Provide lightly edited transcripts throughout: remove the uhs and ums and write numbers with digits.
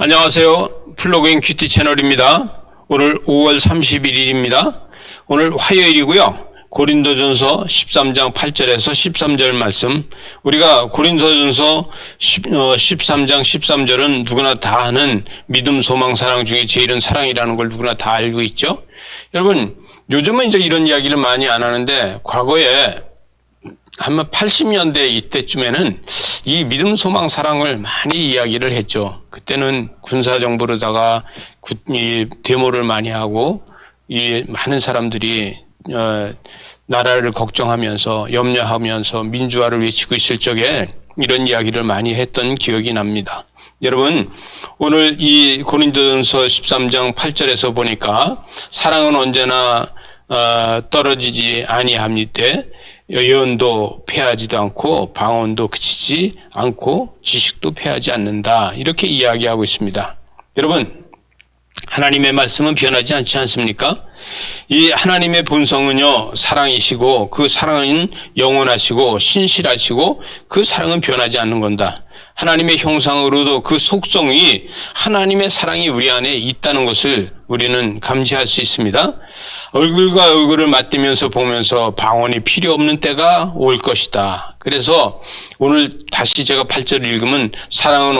안녕하세요. 플러그인 큐티 채널입니다. 오늘 5월 31일입니다. 오늘 화요일이고요. 고린도전서 13장 8절에서 13절 말씀. 우리가 고린도전서 13장 13절은 누구나 다 아는 믿음, 소망, 사랑 중에 제일은 사랑이라는 걸 누구나 다 알고 있죠. 여러분, 요즘은 이제 이런 이야기를 많이 안 하는데 과거에 아마 80년대 이때쯤에는 이 믿음, 소망, 사랑을 많이 이야기를 했죠. 그때는 군사정부로다가 데모를 많이 하고 이 많은 사람들이 나라를 걱정하면서 염려하면서 민주화를 외치고 있을 적에 이런 이야기를 많이 했던 기억이 납니다. 여러분, 오늘 이 고린도전서 13장 8절에서 보니까 사랑은 언제나 떨어지지 아니합니다. 예언도 패하지도 않고 방언도 그치지 않고 지식도 패하지 않는다. 이렇게 이야기하고 있습니다. 여러분, 하나님의 말씀은 변하지 않지 않습니까? 이 하나님의 본성은요, 사랑이시고 그 사랑은 영원하시고 신실하시고 그 사랑은 변하지 않는 건다. 하나님의 형상으로도 그 속성이 하나님의 사랑이 우리 안에 있다는 것을 우리는 감지할 수 있습니다. 얼굴과 얼굴을 맞대면서 보면서 방언이 필요 없는 때가 올 것이다. 그래서 오늘 다시 제가 8절을 읽으면 사랑은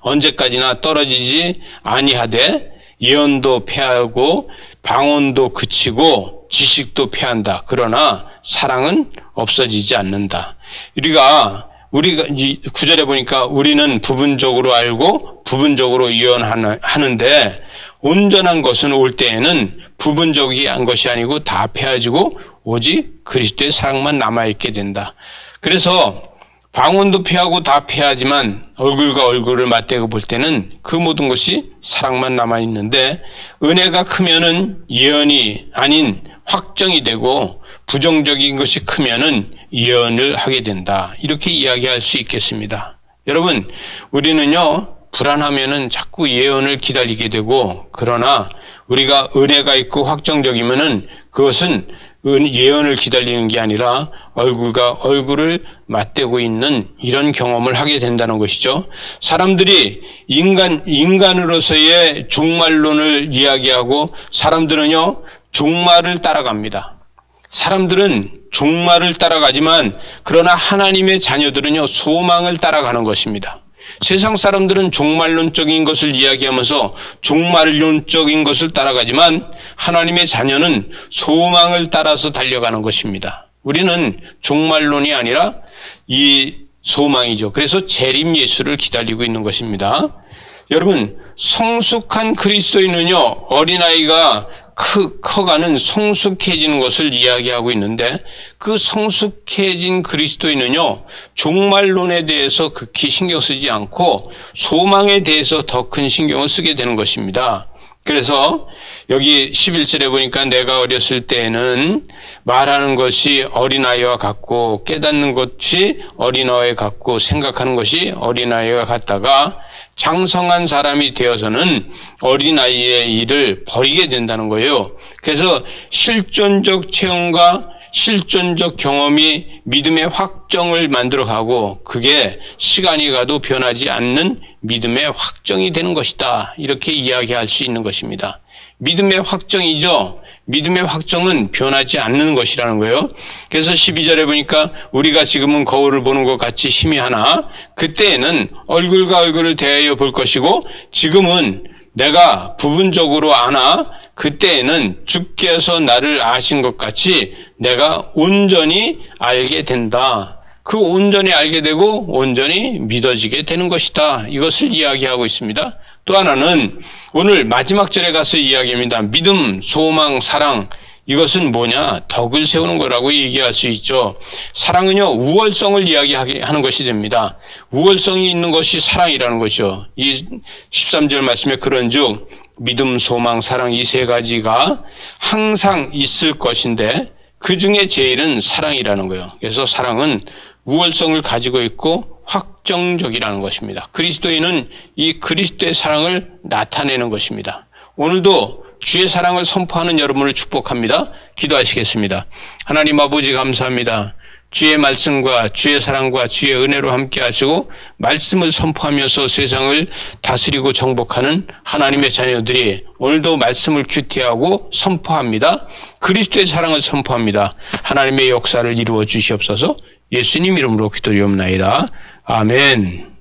언제까지나 떨어지지 아니하되 예언도 패하고 방언도 그치고 지식도 패한다. 그러나 사랑은 없어지지 않는다. 우리가 9절에 보니까 우리는 부분적으로 알고 부분적으로 예언하는데 온전한 것은 올 때에는 부분적인 것이 아니고 다 패하지고 오직 그리스도의 사랑만 남아있게 된다. 그래서 방언도 패하고 다 패하지만 얼굴과 얼굴을 맞대고 볼 때는 그 모든 것이 사랑만 남아있는데 은혜가 크면은 예언이 아닌 확정이 되고 부정적인 것이 크면은 예언을 하게 된다. 이렇게 이야기할 수 있겠습니다. 여러분, 우리는요, 불안하면은 자꾸 예언을 기다리게 되고, 그러나 우리가 은혜가 있고 확정적이면은 그것은 예언을 기다리는 게 아니라 얼굴과 얼굴을 맞대고 있는 이런 경험을 하게 된다는 것이죠. 사람들이 인간으로서의 종말론을 이야기하고 사람들은요, 종말을 따라갑니다. 사람들은 종말을 따라가지만 그러나 하나님의 자녀들은요, 소망을 따라가는 것입니다. 세상 사람들은 종말론적인 것을 이야기하면서 종말론적인 것을 따라가지만 하나님의 자녀는 소망을 따라서 달려가는 것입니다. 우리는 종말론이 아니라 이 소망이죠. 그래서 재림 예수를 기다리고 있는 것입니다. 여러분, 성숙한 그리스도인은요, 어린아이가 커가는 성숙해지는 것을 이야기하고 있는데 그 성숙해진 그리스도인은요, 종말론에 대해서 극히 신경 쓰지 않고 소망에 대해서 더 큰 신경을 쓰게 되는 것입니다. 그래서 여기 11절에 보니까 내가 어렸을 때에는 말하는 것이 어린아이와 같고 깨닫는 것이 어린아이와 같고 생각하는 것이 어린아이와 같다가 장성한 사람이 되어서는 어린아이의 일을 버리게 된다는 거예요. 그래서 실존적 체험과 실존적 경험이 믿음의 확정을 만들어가고 그게 시간이 가도 변하지 않는 믿음의 확정이 되는 것이다. 이렇게 이야기할 수 있는 것입니다. 믿음의 확정이죠. 믿음의 확정은 변하지 않는 것이라는 거예요. 그래서 12절에 보니까 우리가 지금은 거울을 보는 것 같이 희미하나 그때에는 얼굴과 얼굴을 대하여 볼 것이고 지금은 내가 부분적으로 아나 그때에는 주께서 나를 아신 것 같이 내가 온전히 알게 된다. 그 온전히 알게 되고 온전히 믿어지게 되는 것이다. 이것을 이야기하고 있습니다. 또 하나는 오늘 마지막 절에 가서 이야기합니다. 믿음, 소망, 사랑. 이것은 뭐냐? 덕을 세우는 거라고 얘기할 수 있죠. 사랑은요, 우월성을 이야기하는 것이 됩니다. 우월성이 있는 것이 사랑이라는 것이죠. 이 13절 말씀에 그런즉 믿음, 소망, 사랑 이 세 가지가 항상 있을 것인데 그 중에 제일은 사랑이라는 거예요. 그래서 사랑은 우월성을 가지고 있고 확정적이라는 것입니다. 그리스도인은 이 그리스도의 사랑을 나타내는 것입니다. 오늘도 주의 사랑을 선포하는 여러분을 축복합니다. 기도하시겠습니다. 하나님 아버지 감사합니다. 주의 말씀과 주의 사랑과 주의 은혜로 함께 하시고 말씀을 선포하면서 세상을 다스리고 정복하는 하나님의 자녀들이 오늘도 말씀을 큐티하고 선포합니다. 그리스도의 사랑을 선포합니다. 하나님의 역사를 이루어 주시옵소서. 예수님 이름으로 기도드리옵나이다. 아멘.